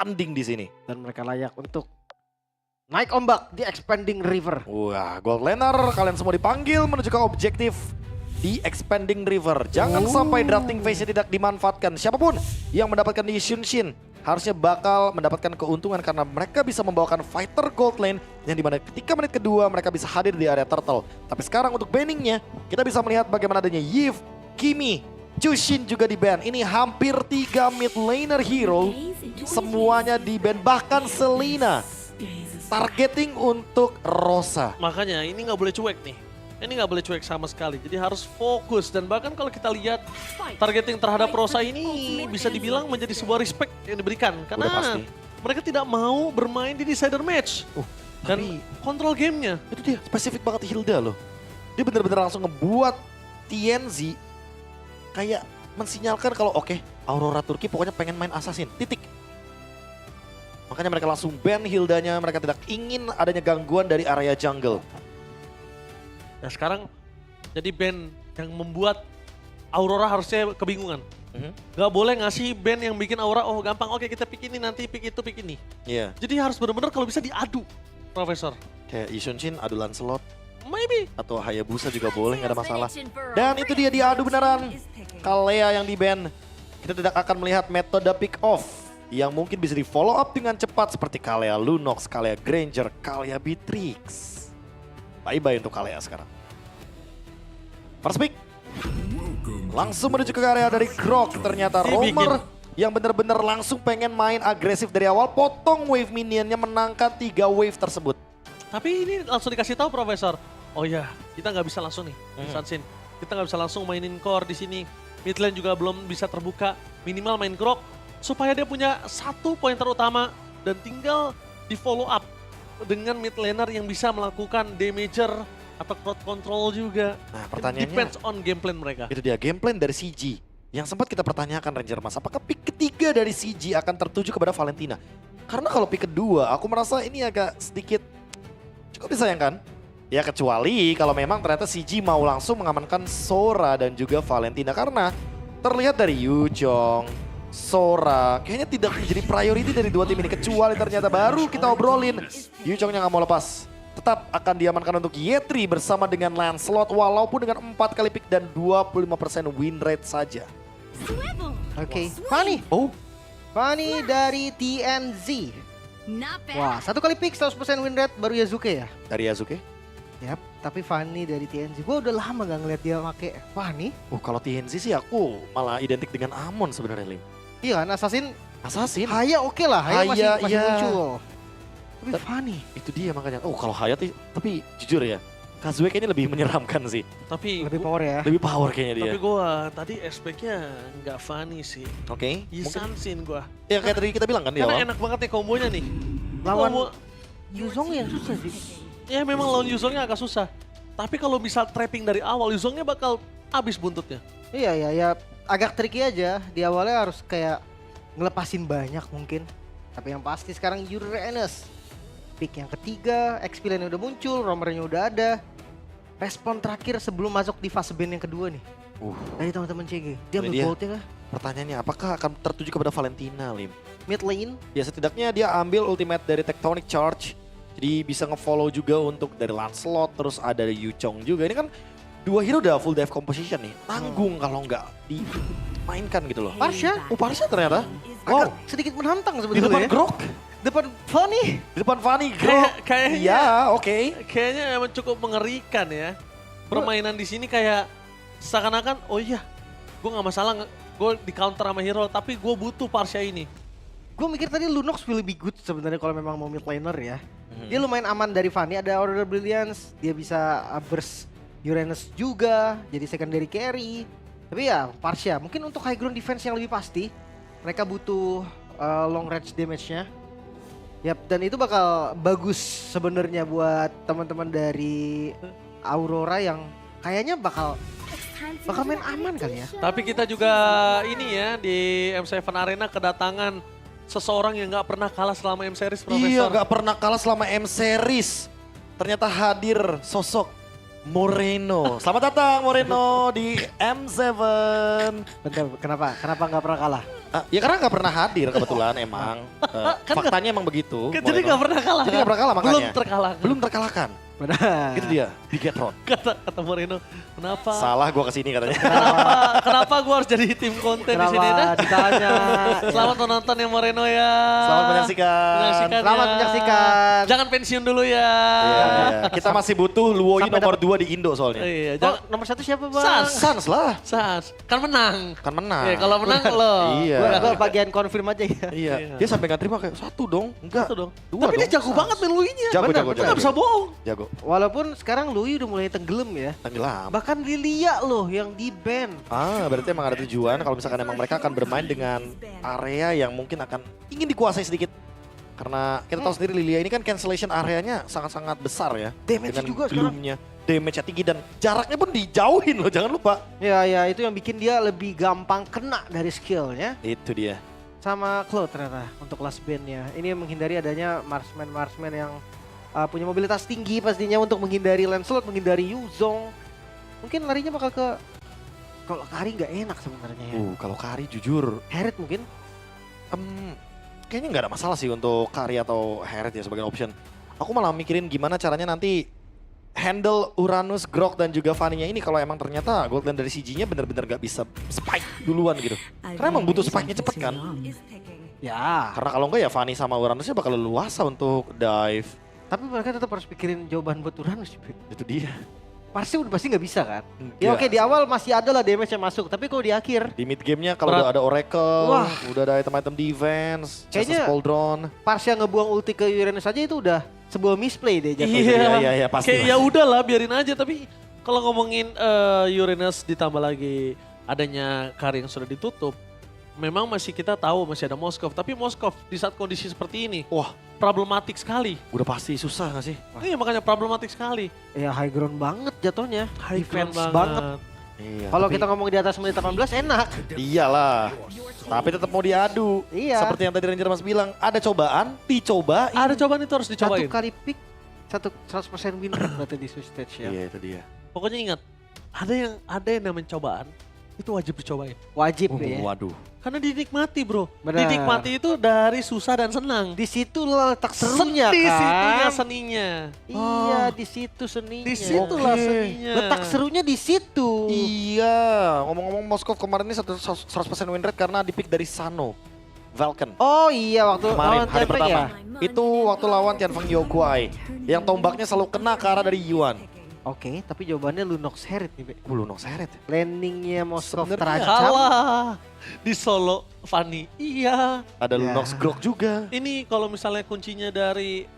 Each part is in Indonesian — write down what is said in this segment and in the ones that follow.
bertanding di sini. Dan mereka layak untuk naik ombak di Expanding River. Wah, Gold Laner kalian semua dipanggil menuju ke objektif di Expanding River. Jangan sampai drafting phase-nya tidak dimanfaatkan. Siapapun yang mendapatkan di Shunshin harusnya bakal mendapatkan keuntungan karena mereka bisa membawakan fighter gold lane yang dimana ketika menit kedua mereka bisa hadir di area turtle. Tapi sekarang untuk banningnya kita bisa melihat bagaimana adanya Yves, Kimi, Jushin juga di ban. Ini hampir 3 mid laner hero semuanya di ban, bahkan Selena targeting untuk Rosa. Makanya ini nggak boleh cuek nih. Ini nggak boleh cuek sama sekali. Jadi harus fokus dan bahkan kalau kita lihat targeting terhadap Rosa ini bisa dibilang menjadi sebuah respect yang diberikan karena Udah pasti. mereka tidak mau bermain di decider match. Dan kontrol gamenya. Itu dia spesifik banget Hilda loh. Dia bener-bener langsung ngebuat TNZ kayak mensinyalkan kalau oke, Aurora Turki pokoknya pengen main Assassin, titik. Makanya mereka langsung ban Hildanya, mereka tidak ingin adanya gangguan dari area jungle. Nah sekarang jadi band yang membuat Aurora harusnya kebingungan. Gak boleh ngasih band yang bikin Aurora, oh gampang, oke kita pick ini nanti, pick itu, pick ini. Iya. Jadi harus benar-benar kalau bisa diadu, Profesor. Kayak Ishunshin adu Lancelot Maybe. atau Hayabusa juga boleh, nggak ada masalah. Dan itu dia diadu beneran. Kalea yang di ban. Kita tidak akan melihat metode pick off yang mungkin bisa di follow up dengan cepat seperti Kalea Lunox, Kalea Granger, Kalea Beatrix. Bye-bye untuk Kalea sekarang. First pick. Langsung menuju ke area dari Grok. Ternyata Romer yang benar-benar langsung pengen main agresif dari awal. Potong wave minionnya, menangkan 3 wave tersebut. Tapi ini langsung dikasih tahu Profesor. Oh ya, kita nggak bisa langsung nih, Sunsin. Kita nggak bisa langsung mainin core di sini. Mid lane juga belum bisa terbuka. Minimal main Grok supaya dia punya satu pointer utama dan tinggal di follow up dengan mid laner yang bisa melakukan damager atau crowd control juga. Nah pertanyaannya, Depends on game plan mereka. itu dia game plan dari CG. Yang sempat kita pertanyakan Ranger Mas, apakah pick ketiga dari CG akan tertuju kepada Valentina? Karena kalau pick kedua, aku merasa ini agak sedikit cukup disayangkan. Ya kecuali kalau memang ternyata CG mau langsung mengamankan Sora dan juga Valentina. Karena terlihat dari Yuchong, Sora kayaknya tidak menjadi priority dari dua tim ini. Kecuali ternyata baru kita obrolin, Yuchongnya nggak mau lepas. Tetap akan diamankan untuk Yetri bersama dengan Lancelot walaupun dengan 4 kali pick dan 25% win rate saja. Oke, Fanny. Oh, Fanny dari TNZ. Wah, 1 kali pick 100% win rate baru Yazuke ya? dari Yazuke. Yap, tapi Fanny dari TNZ. Gue udah lama gak ngeliat dia pakai Fanny. Kalau TNZ sih aku malah identik dengan Amon sebenarnya, Lim. Iya kan, Assassin. Haya oke lah, Haya masih iya. muncul. Tapi Fanny. Itu dia makanya. Kalau Hayat tapi jujur ya, Kazue kayaknya lebih menyeramkan sih. Tapi Lebih power ya. Lebih power kayaknya dia. Tapi gua tadi expect-nya nggak funny sih. Oke. Mungkin Yisansin gua. ya kayak tadi kita bilang kan di Karena awal. enak banget nih kombonya nih. Lawan Yuzong yang susah sih. Ya memang lawan Yuzongnya agak susah. Tapi kalau misal trapping dari awal, Yuzongnya bakal habis buntutnya. Iya, agak tricky aja. Di awalnya harus kayak ngelepasin banyak mungkin. Tapi yang pasti sekarang Uranus. Pick yang ketiga, XP line udah muncul, romernya udah ada. Respon terakhir sebelum masuk di fase ban yang kedua nih. Dari teman-teman CG. Dia Ini ambil dia. goldnya kah? Pertanyaannya apakah akan tertuju kepada Valentina, Lim? Mid lane. Ya setidaknya dia ambil ultimate dari Tectonic Charge. Jadi bisa nge-follow juga untuk dari Lancelot, terus ada dari Yuchong juga. Ini kan dua hero udah full dive composition nih. Tanggung kalau nggak dimainkan gitu loh. Parsha? Parsha ternyata. Agak sedikit menantang Di sebetulnya depan ya. Grok. Depan Fanny. Di depan Fanny, Grok. Kayaknya Iya, oke. Kayaknya emang cukup mengerikan ya. Permainan di sini kayak seakan-akan, oh iya, gue nggak masalah, gue di counter sama hero, tapi gue butuh Parsha ini. Gue mikir tadi Lunox will be good sebenarnya kalau memang mau mid laner ya. Dia lumayan aman dari Fanny, ada Order Brilliance, dia bisa burst Uranus juga, jadi secondary carry. Tapi ya Parsha, mungkin untuk high ground defense yang lebih pasti, mereka butuh long range damage-nya. Yap, dan itu bakal bagus sebenarnya buat teman-teman dari Aurora yang kayaknya bakal main aman kali ya. Tapi kita juga ini ya di M7 Arena kedatangan seseorang yang nggak pernah kalah selama M Series, Profesor. Iya, nggak pernah kalah selama M Series. Ternyata hadir sosok Moreno. Selamat datang Moreno di M7. Bentar, kenapa nggak pernah kalah? Ya karena nggak pernah hadir kebetulan emang. Faktanya emang begitu. Jadi Moreno. nggak pernah kalah. Jadi nggak pernah kalah makanya. Belum terkalahkan. Benar. Gitu dia, Bigetron. Kata Moreno, kenapa? Salah gua kesini katanya. Kenapa gue harus jadi tim konten di sini? Kenapa ditanya? Selamat menonton ya Moreno ya. Selamat menyaksikan. Selamat ya. menyaksikan. Jangan pensiun dulu ya. Iya, iya. Kita masih butuh Luoyi Sampai nomor 2 di Indo soalnya. Iya, Oh, nomor 1 siapa bang? Sans lah, Sas, kan menang. kan menang. Iya, kalau menang lo. Iya. Gua bagian confirm aja ya. Iya. Iya. Dia sampai nggak terima kayak 1 dong. Enggak. Satu dong. 2 Tapi dong. dia jago banget main Luinya. Jago, Benar, jago, Dia nggak jago. bisa bohong. Jago. Walaupun sekarang Louis udah mulai tenggelam ya. Tenggelam. Bahkan Lilia loh yang di ban. Berarti emang ada tujuan kalau misalkan emang mereka akan bermain dengan area yang mungkin akan ingin dikuasai sedikit. Karena kita tahu sendiri Lilia ini kan cancellation areanya sangat-sangat besar ya. Damage dengan juga sekarang. gloomnya, damage-nya tinggi dan jaraknya pun dijauhin loh, jangan lupa. Ya itu yang bikin dia lebih gampang kena dari skillnya. Itu dia. Sama Claude ternyata untuk last bandnya. Ini menghindari adanya marksman yang punya mobilitas tinggi pastinya untuk menghindari Lancelot, menghindari Yuzong. Mungkin larinya bakal ke kalau Kari nggak enak sebenarnya ya. Kalau Kari jujur, Herald mungkin. kayaknya nggak ada masalah sih untuk Kari atau Herald ya sebagai option. Aku malah mikirin gimana caranya nanti handle Uranus, Grok dan juga Fanny-nya ini kalau emang ternyata Goldland dari CG-nya bener-bener nggak bisa spike duluan gitu. Karena emang butuh spike-nya cepet kan. Ya. Karena kalau enggak ya Fanny sama Uranusnya bakal leluasa untuk dive. Tapi mereka tetap harus pikirin jawaban buat Uranus. Itu dia. Pasti nggak bisa kan? Ya Enggak. oke di awal masih ada lah damage yang masuk. Tapi kalau di akhir Di mid gamenya kalau Berat. udah ada Oracle, Wah. udah ada item-item defense, Kayaknya- Chassis Pauldron. Parsia ngebuang ulti ke Uranus aja itu udah sebuah misplay deh jatuhnya. Iya, pasti. Kayak ya udahlah biarin aja, tapi kalau ngomongin Uranus ditambah lagi adanya Kari yang sudah ditutup, memang masih kita tahu masih ada Moskov, tapi Moskov di saat kondisi seperti ini, Wah, problematik sekali. udah pasti susah gak sih? Iya makanya problematik sekali. Ya high ground banget jatuhnya. High Defense ground banget. Iya. Kalau tapi- kita ngomong di atas menit 18 enak. Iyalah. Tapi tetap mau diadu. Iya. Seperti yang tadi Ranger Mas bilang, ada cobaan, dicobain. Ada cobaan itu harus Satu dicobain. kali pick, 100% win rate berarti di Swiss stage ya. Iya, itu dia. Pokoknya ingat, ada yang namanya cobaan, itu wajib dicobain. Wajib ya. Waduh. Karena dinikmati bro. Benar. Dinikmati itu dari susah dan senang. Di situ letak serunya Di situnya kan. seninya. Iya, di situ seninya. Di situlah Oke. seninya. Letak serunya di situ. Iya, ngomong-ngomong Moskov kemarin ini 100% win rate karena di pick dari Sano. Vulcan. Oh iya waktu Kemarin, lawan hari Tianfeng pertama. ya. Itu waktu lawan Tianfeng Yokuai. Yang tombaknya selalu kena ke arah dari Yuan. Oke, tapi jawabannya Lunox Herald nih, Be. Belum seret. Landingnya Moskov Sebenarnya terancam. Kalah di Solo Fanny. Iya. Ada Ya. Lunox Grok juga. Ini kalau misalnya kuncinya dari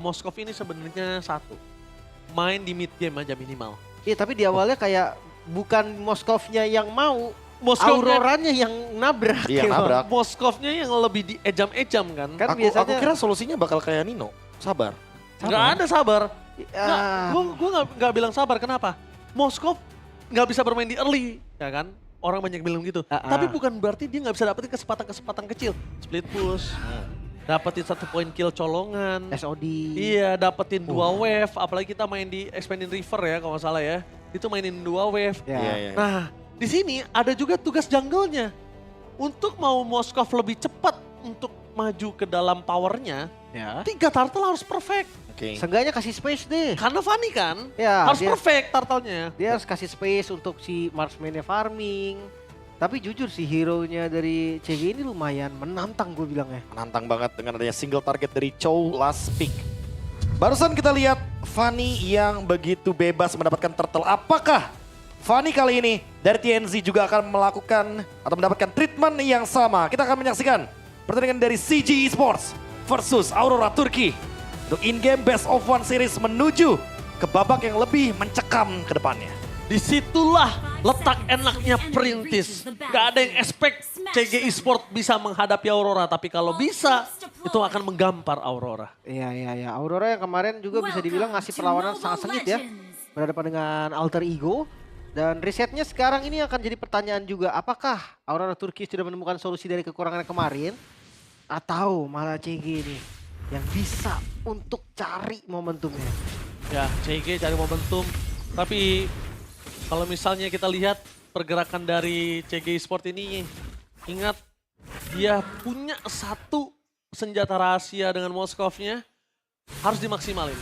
Moskov ini sebenarnya satu. Main di mid game aja minimal. Iya, tapi di awalnya kayak bukan Moskovnya yang mau, Moskovnya, Auroranya yang nabrak. Iya, emang. nabrak. Moskovnya yang lebih diejam-ejam kan. Kan Aku biasanya kira solusinya bakal kayak Nino. Sabar. Nggak ada sabar. Ah, Gue nggak bilang sabar, kenapa? Moskov nggak bisa bermain di early, ya kan? Orang banyak bilang gitu. Tapi bukan berarti dia nggak bisa dapetin kesempatan-kesempatan kecil. Split push, dapetin 1 poin kill colongan. SOD. Iya, dapetin 2 wave. Apalagi kita main di Expanding River ya, kalau nggak salah ya. Itu mainin 2 wave. Ya. Iya. Nah, di sini ada juga tugas jungle-nya. Untuk mau Moskov lebih cepat untuk maju ke dalam powernya, Ya. 3 turtle harus perfect. Oke. Seenggaknya kasih space deh. Karena Fanny kan, Ya, harus dia, perfect turtle-nya. dia harus kasih space untuk si marksman-nya farming. Tapi jujur sih hero-nya dari CG ini lumayan menantang gue bilangnya. Menantang banget dengan adanya single target dari Chow last pick. Barusan kita lihat Fanny yang begitu bebas mendapatkan turtle. Apakah Fanny kali ini dari TNZ juga akan melakukan atau mendapatkan treatment yang sama? Kita akan menyaksikan pertandingan dari CG Esports versus Aurora Turki. Untuk in-game best of one series menuju ke babak yang lebih mencekam ke depannya. Disitulah letak enaknya Perintis. Gak ada yang expect CG Esport bisa menghadapi Aurora. Tapi kalau bisa, itu akan menggampar Aurora. Iya. Aurora yang kemarin juga bisa dibilang ngasih perlawanan sangat sengit ya. Berhadapan dengan Alter Ego. Dan risetnya sekarang ini akan jadi pertanyaan juga. Apakah Aurora Turki sudah menemukan solusi dari kekurangan kemarin? Atau malah CG ini yang bisa untuk cari momentumnya. Ya, CG cari momentum. Tapi kalau misalnya kita lihat pergerakan dari CG Esport ini, ingat dia punya satu senjata rahasia dengan Moskovnya, harus dimaksimalin.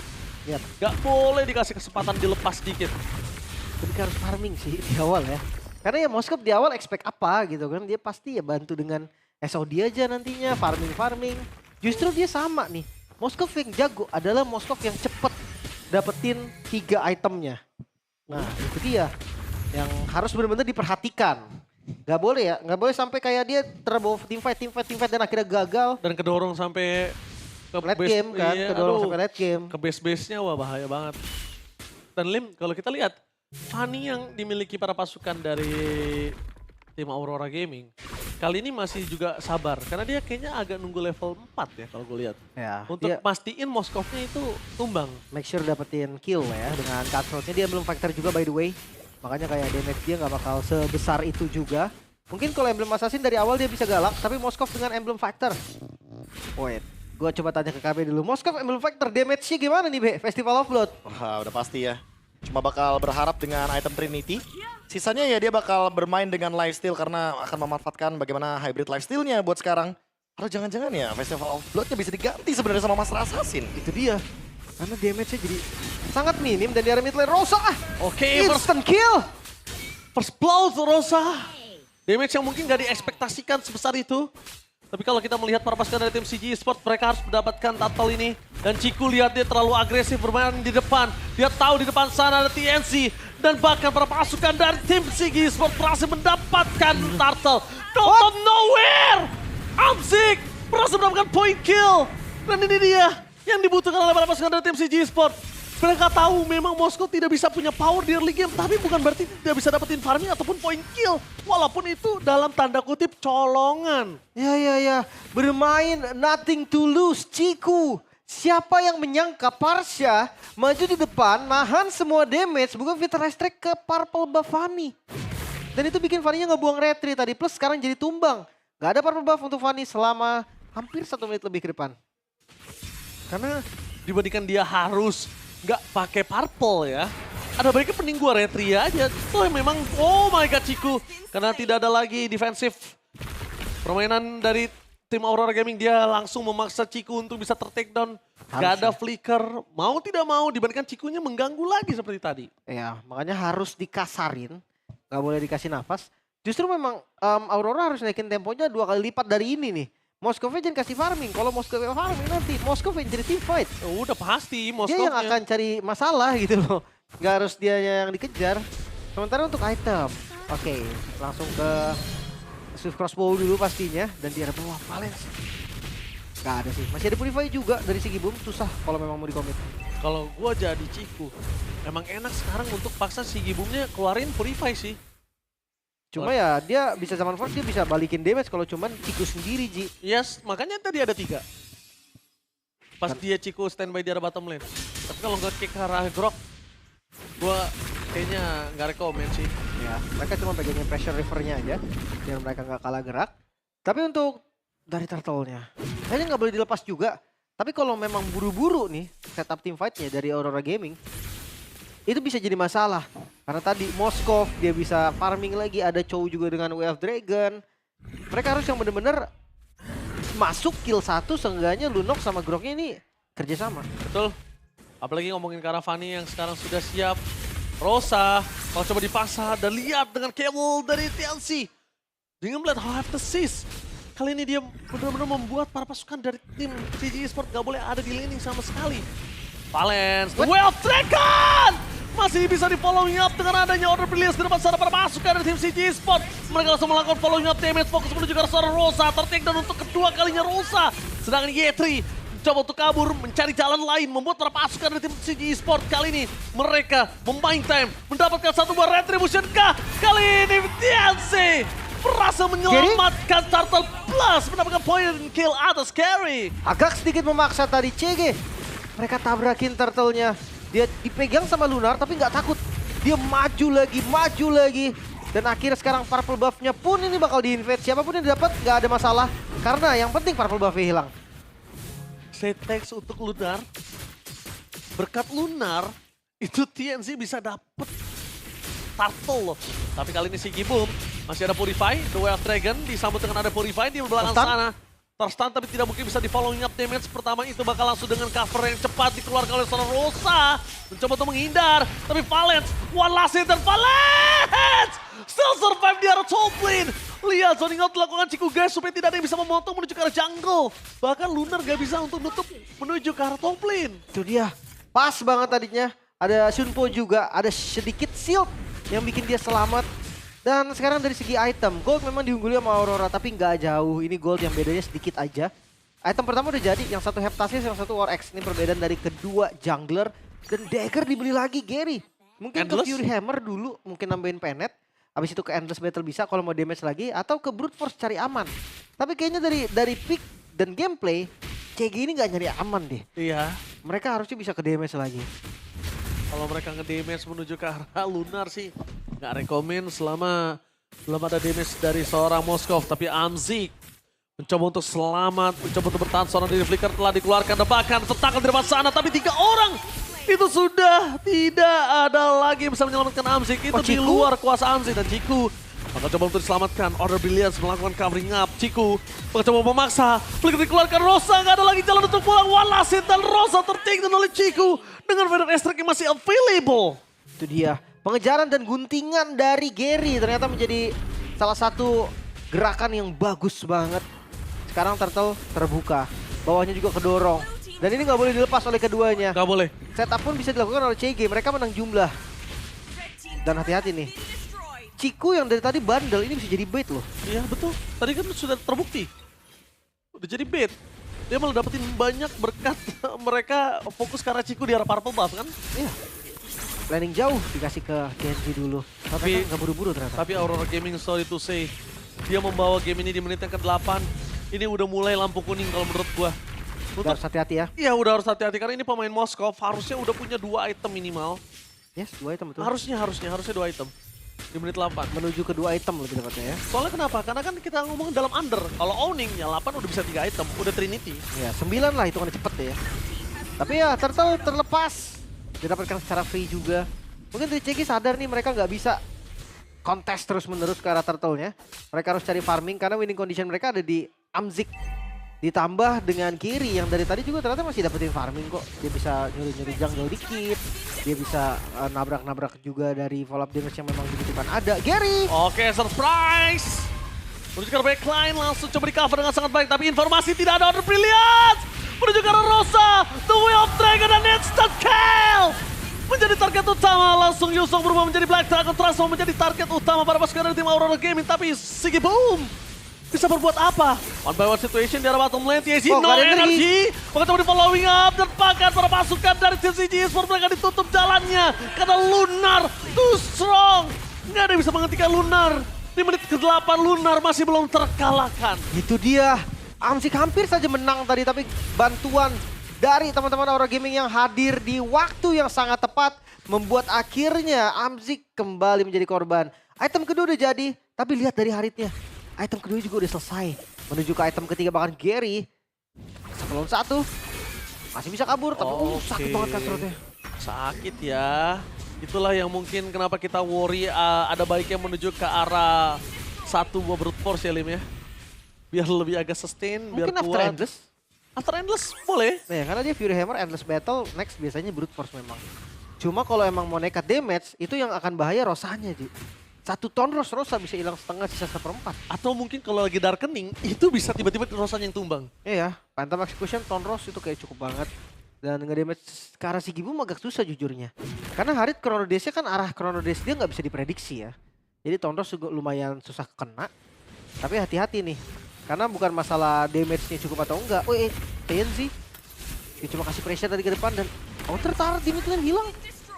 Lihat, Gak boleh dikasih kesempatan dilepas dikit. tapi harus farming sih di awal ya. Karena ya Moskov di awal expect apa gitu kan. Dia pasti ya bantu dengan SOD aja nantinya, farming. Justru dia sama nih. Moskov yang jago adalah Moskov yang cepet dapetin 3 itemnya. Nah itu dia yang harus benar-benar diperhatikan. Gak boleh ya, gak boleh sampai kayak dia terbawa team fight dan akhirnya gagal. Dan kedorong sampai ke Late game kan, iya, kedorong aduh, sampai late game. ke base-nya wah bahaya banget. Dan Lim, kalau kita lihat Fanny yang dimiliki para pasukan dari tim Aurora Gaming kali ini masih juga sabar karena dia kayaknya agak nunggu level 4 ya kalau gue lihat. Ya, Untuk dia pastiin Moskovnya itu tumbang. make sure dapetin kill ya dengan cutthroat-nya. Dia belum fighter juga by the way. Makanya kayak damage dia nggak bakal sebesar itu juga. Mungkin kalau Emblem Assassin dari awal dia bisa galak, tapi Moskov dengan Emblem Fighter. Wait, gua coba tanya ke KB dulu. Moskov Emblem Fighter damage-nya gimana nih Be? Festival of Blood? Wah, udah pasti ya. Cuma bakal berharap dengan item Trinity. Sisanya ya dia bakal bermain dengan lifesteal karena akan memanfaatkan bagaimana hybrid lifesteal-nya buat sekarang. Atau jangan-jangan ya Festival of Blood-nya bisa diganti sebenarnya sama Master Assassin. Itu dia. Karena damage-nya jadi sangat minim dan di area mid lane Rosa. Oke, Instant kill! First blood Rosa. Damage yang mungkin gak diekspektasikan sebesar itu. Tapi kalau kita melihat para pasukan dari tim CG Esports, mereka harus mendapatkan turtle ini. Dan Ciku lihat dia terlalu agresif bermain di depan. Dia tahu di depan sana ada TNC. Dan bahkan para pasukan dari tim CG Esports berhasil mendapatkan turtle. Out of nowhere! Amzik berhasil mendapatkan point kill. Dan ini dia yang dibutuhkan oleh para pasukan dari tim CG Esports. Mereka tahu memang Moskow tidak bisa punya power di early game, tapi bukan berarti tidak bisa dapetin farming ataupun point kill. Walaupun itu dalam tanda kutip colongan. Ya. Bermain nothing to lose, Ciku. Siapa yang menyangka Parsha maju di depan, nahan semua damage, bukan Vitalize Strike ke Purple buff Fanny. Dan itu bikin Fanny-nya ngebuang retri tadi, plus sekarang jadi tumbang. Gak ada Purple buff untuk Fanny selama hampir 1 menit lebih ke depan. Karena dibandingkan dia harus nggak pakai purple ya. Ada baiknya pening gua retri aja. Tuh memang oh my god Ciku. Karena tidak ada lagi defensif. Permainan dari tim Aurora Gaming dia langsung memaksa Ciku untuk bisa ter-take down. Gak ada flicker. Mau tidak mau dibandingkan Cikunya mengganggu lagi seperti tadi. Ya, makanya harus dikasarin. Gak boleh dikasih nafas. Justru memang Aurora harus naikin temponya 2 kali lipat dari ini nih. Moskovnya jangan kasih farming. Kalau Moskovnya farming nanti Moskov yang jadi team fight. Udah pasti Dia Moskovnya. yang akan cari masalah gitu loh. Gak harus dia yang dikejar. Sementara untuk item. Oke, langsung ke Swift Crossbow dulu pastinya. Dan di arah bawah Valens. Gak ada sih. Masih ada Purify juga dari segi boom. Susah kalau memang mau dikomit. Kalau gua jadi Ciku, emang enak sekarang untuk paksa si Gibumnya keluarin Purify sih. Cuma ya dia bisa zaman first dia bisa balikin damage kalau cuman Ciku sendiri Ji. Yes, makanya tadi ada 3. Pas dia Ciku standby di arah bottom lane. Tapi kalau nggak kick ke arah Grok, gua kayaknya nggak rekomen sih. Ya, mereka cuma pegangin pressure rivernya aja biar mereka nggak kalah gerak. Tapi untuk dari turtle-nya, kayaknya nggak boleh dilepas juga. Tapi kalau memang buru-buru nih setup team fight-nya dari Aurora Gaming, itu bisa jadi masalah. Karena tadi Moskov dia bisa farming lagi, ada Chow juga dengan Way of Dragon. Mereka harus yang bener-bener masuk kill 1, seenggaknya Lunox sama Groknya ini kerjasama. Betul. Apalagi ngomongin Caravani yang sekarang sudah siap. Rosa, kalau coba dipaksa dan lihat dengan cable dari TLC. Dengan melihat How Have the Seas. Kali ini dia benar-benar membuat para pasukan dari tim CG Esports gak boleh ada di laning sama sekali. Valens, The Way of Dragon! Masih bisa di following up dengan adanya order brilliance di depan sana para pasukan dari tim CG Esports. Mereka langsung melakukan following up damage, fokus menuju ke seorang Rosa. Ter-take down untuk kedua kalinya Rosa. Sedangkan Yetri coba untuk kabur, mencari jalan lain, membuat para pasukan dari tim CG Esports kali ini mereka memain time, mendapatkan satu buah retribution kah? Kali ini TNC berhasil menyelamatkan Turtle Plus, mendapatkan point kill atas carry. Agak sedikit memaksa tadi CG. Mereka tabrakin turtle-nya. Dia dipegang sama Lunar tapi nggak takut. Dia maju lagi. Dan akhirnya sekarang purple buff-nya pun ini bakal di-invade. Siapapun yang dapat nggak ada masalah. Karena yang penting purple buff-nya hilang. Set text untuk Lunar. Berkat Lunar, itu TNC bisa dapet turtle loh. Tapi kali ini si Gibum Masih ada Purify, The Way of Dragon disambut dengan ada Purify di belakang Terstun? sana. Terstun tapi tidak mungkin bisa di following up damage. Pertama itu bakal langsung dengan cover yang cepat dikeluarkan oleh seorang Rosa. Mencoba untuk menghindar, tapi Valence, one last hit dan Valence! Still survive di arah top lane. Lihat zoning out dilakukan Ciku guys supaya tidak ada yang bisa memotong menuju ke arah jungle. Bahkan Lunar gak bisa untuk nutup menuju ke arah top lane. Itu dia. Pas banget tadinya. Ada Shunpo juga, ada sedikit shield yang bikin dia selamat. Dan sekarang dari segi item, gold memang diungguli sama Aurora tapi nggak jauh. Ini gold yang bedanya sedikit aja. Item pertama udah jadi, yang satu Heptasis, yang satu War X. Ini perbedaan dari kedua jungler. Dan Dagger dibeli lagi Gary. Mungkin Endless? ke Fury Hammer dulu, mungkin nambahin Penet. Habis itu ke Endless Battle bisa kalau mau damage lagi. Atau ke Brute Force cari aman. Tapi kayaknya dari pick dan gameplay, CG ini nggak nyari aman deh. Iya. Mereka harusnya bisa ke damage lagi. Kalau mereka nge-damage menuju ke arah Lunar sih nggak rekomen selama belum ada damage dari seorang Moskov. Tapi Amzik mencoba untuk selamat, mencoba untuk bertahan. Seorang dari Flicker telah dikeluarkan dan bahkan tertangkap di depan sana. Tapi 3 orang itu sudah tidak ada lagi yang bisa menyelamatkan Amzik. Itu di Ciku? luar kuasa Amzik dan Ciku. Maka coba untuk diselamatkan. Order Brilliance melakukan covering up. Ciku mencoba memaksa. Flicker dikeluarkan. Rosa nggak ada lagi jalan untuk pulang. Walasit dan Rosa tertaken oleh Ciku. Dengan Feather Extract yang masih available. Itu dia. Pengejaran dan guntingan dari Gary ternyata menjadi salah satu gerakan yang bagus banget. Sekarang Turtle terbuka. Bawahnya juga kedorong. Dan ini nggak boleh dilepas oleh keduanya. Nggak boleh. Setup pun bisa dilakukan oleh CG. Mereka menang jumlah. Dan hati-hati nih. Ciku yang dari tadi bandel ini bisa jadi bait loh. Iya betul. Tadi kan sudah terbukti. Udah jadi bait. Dia malah dapetin banyak berkat mereka fokus ke arah Ciku di arah purple buff kan. Iya. Planning jauh dikasih ke Genji dulu. Tapi- Mereka nggak buru-buru ternyata. Tapi Aurora Gaming, sorry to say, dia membawa game ini di menit yang ke-8. Ini udah mulai lampu kuning kalau menurut gua. Udah harus hati-hati ya. Iya udah harus hati-hati karena ini pemain Moskov harusnya udah punya 2 item minimal. Yes, 2 item betul. Harusnya 2 item di menit 8. Menuju ke 2 item lebih tepatnya ya. Soalnya kenapa? Karena kan kita ngomong dalam under. Kalau owning ya 8 udah bisa 3 item, udah Trinity. Ya 9 lah hitungannya cepet deh ya. Tapi ya Turtle terlepas. Didapatkan secara free juga. Mungkin dari CG sadar nih mereka nggak bisa kontes terus-menerus ke arah Turtle-nya. Mereka harus cari farming karena winning condition mereka ada di Amzik. Ditambah dengan Kiri yang dari tadi juga ternyata masih dapetin farming kok. Dia bisa nyuri-nyuri jungle dikit. Dia bisa nabrak-nabrak juga dari follow up damage yang memang dibutuhkan ada. Gary! Oke, surprise! Menuju ke backline, langsung coba di cover dengan sangat baik. Tapi informasi tidak ada order brilliant! Menuju ke arah Rosa, The Way of Dragon dan instant kill! Menjadi target utama, langsung Yusong berubah menjadi Black Dragon. Transform menjadi target utama para pasukan dari tim Aurora Gaming. Tapi Sigi Boom bisa berbuat apa? One by one situation di arah bottom lane, TSG Oh, no nggak ada energy. Maka coba di following up dan bahkan para pasukan dari tim CG Esports mereka ditutup jalannya. Karena Lunar too strong. Nggak ada yang bisa menghentikan Lunar. Di menit ke-8 Lunar masih belum terkalahkan. Itu dia. Amzik hampir saja menang tadi tapi bantuan dari teman-teman Aurora Gaming yang hadir di waktu yang sangat tepat membuat akhirnya Amzik kembali menjadi korban. Item kedua udah jadi, tapi lihat dari Haritnya. Item kedua juga udah selesai. Menuju ke item ketiga bahkan Gary. 1 masih bisa kabur tapi sakit banget kan throat-nya. Sakit ya. Itulah yang mungkin kenapa kita worry ada baiknya menuju ke arah 1 buah brute force ya Lim ya. Biar lebih agak sustain, biar Mungkin after kuat. Endless. After Endless boleh. Nah, karena dia Fury Hammer, Endless Battle, next biasanya Brute Force memang. Cuma kalau emang mau nekat damage, itu yang akan bahaya Rosanya, Ji. 1 ton Rosa bisa hilang setengah, sisa 1/4. Atau mungkin kalau lagi darkening, itu bisa tiba-tiba Rosanya yang tumbang. Iya, Phantom Execution, ton Rose itu kayak cukup banget. Dan nge-damage ke arah Sigi Boom agak susah jujurnya. Karena Harit Chrono Dash-nya kan arah Chrono Dash dia nggak bisa diprediksi ya. Jadi ton Rose juga lumayan susah kena. Tapi hati-hati nih. Karena bukan masalah damage-nya cukup atau enggak. Tenzi. Dia cuma kasih pressure tadi ke depan dan counter tarik di mid lane hilang.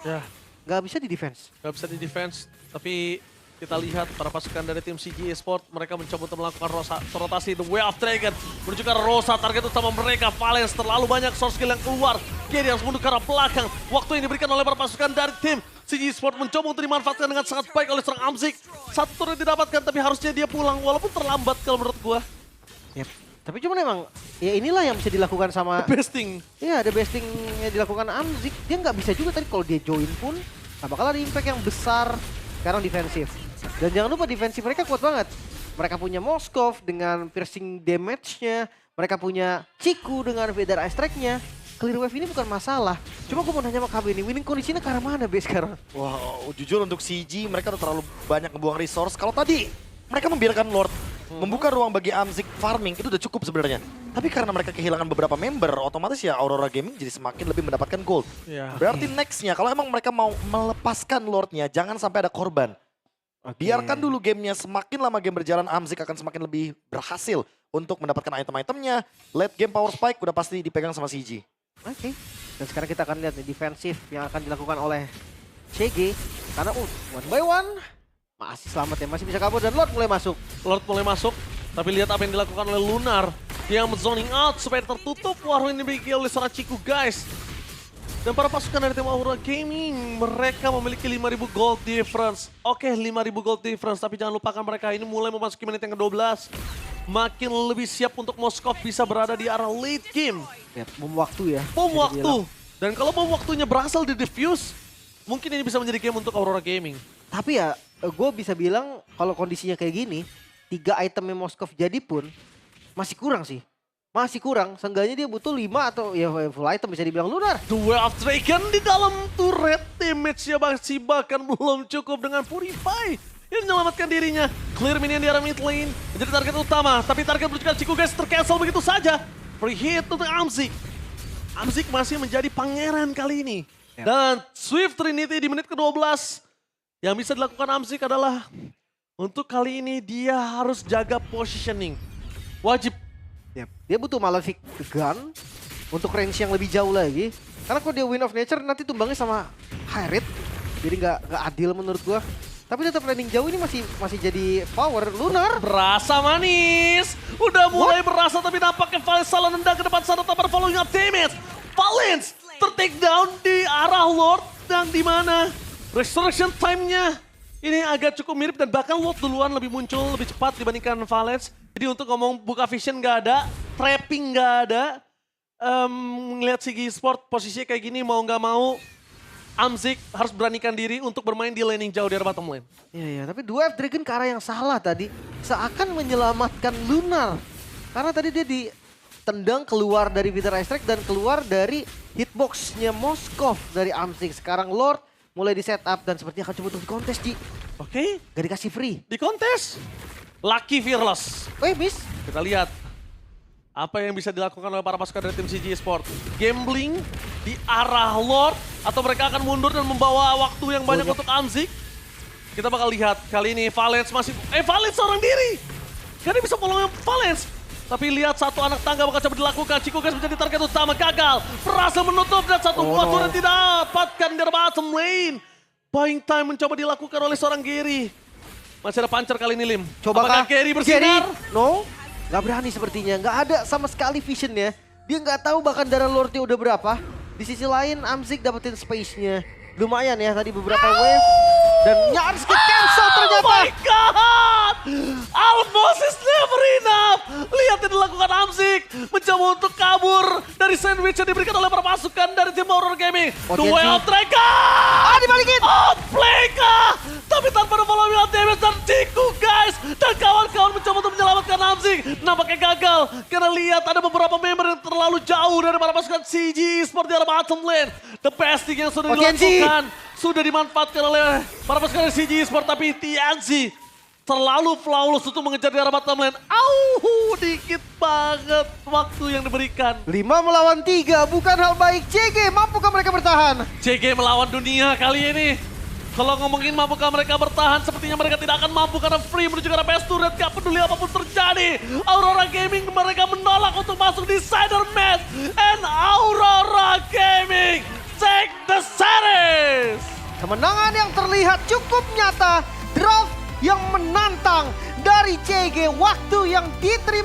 Ya, Nggak bisa di defense. nggak bisa di defense. Tapi kita lihat para pasukan dari tim CG Esports mereka mencoba untuk melakukan rotasi The Way of Dragon menuju ke arah Rosa. Target utama mereka Valence, terlalu banyak source skill yang keluar. Gary harus mundur ke arah belakang. Waktu yang diberikan oleh para pasukan dari tim CG Esports mencoba untuk dimanfaatkan dengan sangat baik oleh seorang Amzik. 1 turret didapatkan tapi harusnya dia pulang walaupun terlambat kalau menurut gua. Yep. Tapi cuman emang ya inilah yang bisa dilakukan sama Besting. iya ada besting yang dilakukan Amzik. Dia nggak bisa juga tadi kalau dia join pun nggak bakal ada impact yang besar. Sekarang defensif. Dan jangan lupa defensive mereka kuat banget. Mereka punya Moskov dengan piercing damage-nya. Mereka punya Ciku dengan Vader Ice Strike-nya. Clear wave ini bukan masalah. Cuma gue mau nanya sama KB ini, winning kondisinya ke arah mana be sekarang? Wah, jujur untuk CG mereka udah terlalu banyak ngebuang resource. Kalau tadi mereka membiarkan Lord membuka ruang bagi Amzik farming, itu udah cukup sebenarnya. Tapi karena mereka kehilangan beberapa member, otomatis ya Aurora Gaming jadi semakin lebih mendapatkan gold. Ya. Berarti nextnya, kalau emang mereka mau melepaskan Lordnya, jangan sampai ada korban. Biarkan dulu gamenya, semakin lama game berjalan, Amzik akan semakin lebih berhasil untuk mendapatkan item-itemnya. Late game power spike udah pasti dipegang sama CG. Oke. Dan sekarang kita akan lihat nih defensif yang akan dilakukan oleh CG. Karena one by one masih selamat ya, masih bisa kabur dan Lord mulai masuk. Lord mulai masuk, tapi lihat apa yang dilakukan oleh Lunar. Dia zoning out supaya tertutup warung ini dimiliki oleh seorang Ciku, guys. Dan para pasukan dari tim Aurora Gaming, mereka memiliki 5.000 gold difference. Oke, 5.000 gold difference, tapi jangan lupakan mereka ini mulai memasuki menit yang ke-12. Makin lebih siap untuk Moskov bisa berada di arah late game. Ya, bom waktu ya. Bom bisa waktu. dibilang. Dan kalau bom waktunya berasal di defuse, mungkin ini bisa menjadi game untuk Aurora Gaming. Tapi ya, gue bisa bilang kalau kondisinya kayak gini, 3 itemnya Moskov jadi pun masih kurang sih. Masih kurang, seenggaknya dia butuh 5 atau ya full item bisa dibilang Lunar. Duel of Dragon di dalam turret, damage-nya masih bahkan belum cukup dengan Purify. Yang menyelamatkan dirinya. Clear minion di arah mid lane menjadi target utama. Tapi target berujukan Ciku, guys, tercancel begitu saja. Free hit untuk Amzik. Amzik masih menjadi pangeran kali ini. Ya. Dan Swift Trinity di menit ke-12. Yang bisa dilakukan Amzik adalah untuk kali ini dia harus jaga positioning. Wajib. Yep. Dia butuh Malefic Gun untuk range yang lebih jauh lagi. Karena kalau dia Wind of Nature nanti tumbangnya sama high rate. Jadi nggak adil menurut gua. Tapi tetap landing jauh ini masih jadi power. Lunar. Berasa manis. Udah mulai berasa tapi nampaknya Valens salah nendang ke depan sana tanpa following up damage. Valens ter-take down di arah Lord yang dimana resurrection time-nya ini agak cukup mirip dan bahkan Lord duluan lebih muncul lebih cepat dibandingkan Valens. Jadi untuk ngomong buka vision nggak ada, trapping nggak ada. Ngeliat Sigi Sport posisinya kayak gini mau nggak mau Amzik harus beranikan diri untuk bermain di laning jauh di arah bottom lane. Iya, tapi 2F Dragon ke arah yang salah tadi. Seakan menyelamatkan Lunar. Karena tadi dia ditendang keluar dari Vader Ice Strike dan keluar dari hitbox-nya Moskov dari Amzik. Sekarang Lord mulai di setup dan sepertinya akan coba untuk di kontes, Ji. Oke, Gak dikasih free. di kontes. Lucky Fearless. Miss. Kita lihat apa yang bisa dilakukan oleh para pasukan dari tim CG Sport. Gambling di arah Lord atau mereka akan mundur dan membawa waktu yang banyak untuk Amzik. Kita bakal lihat kali ini Valens masih Valens seorang diri. Gak ada bisa follow Valens. Tapi lihat satu anak tangga bakal coba dilakukan. Ciku guys menjadi target utama, gagal. Berhasil menutup dan satu waktu yang tidak dapatkan di bottom lane. Buying time mencoba dilakukan oleh seorang Gary. Masih ada puncher kali ini, Lim. Coba Apakah Gary bersinar? No, nggak berani sepertinya. Nggak ada sama sekali visionnya. Dia nggak tahu bahkan darah Lordnya udah berapa. Di sisi lain Amzik dapetin space-nya. Lumayan ya tadi beberapa wave. Dan nyaris ke cancel ternyata. Oh my god! Almost is never enough! Lihat yang dilakukan Amzik. Mencoba untuk kabur dari sandwich yang diberikan oleh para pasukan dari tim Aurora Gaming. Duel of Dragon! Dibalikin! Outplay kah? Tapi tanpa ada follow up damage dan Ciku guys. Dan kawan-kawan mencoba untuk menyelamatkan Amzik. Nampaknya gagal. Karena lihat ada beberapa member yang terlalu jauh dari para pasukan CG seperti arah bottom lane. The besting yang sudah dilakukan. Sudah dimanfaatkan oleh para pasukan dari CG Sport. Tapi TNC terlalu flawless untuk mengejar di arah bottom lane. Dikit banget waktu yang diberikan. 5 melawan 3 bukan hal baik. CG, mampukah mereka bertahan? CG melawan dunia kali ini. Kalau ngomongin mampukah mereka bertahan, sepertinya mereka tidak akan mampu karena free menuju ke arah PS turret. Gak peduli apapun terjadi. Aurora Gaming mereka menolak untuk masuk di Cider Match. And Aurora Gaming take the series. Kemenangan yang terlihat cukup nyata. Draft yang menantang dari CG. Waktu yang diterima.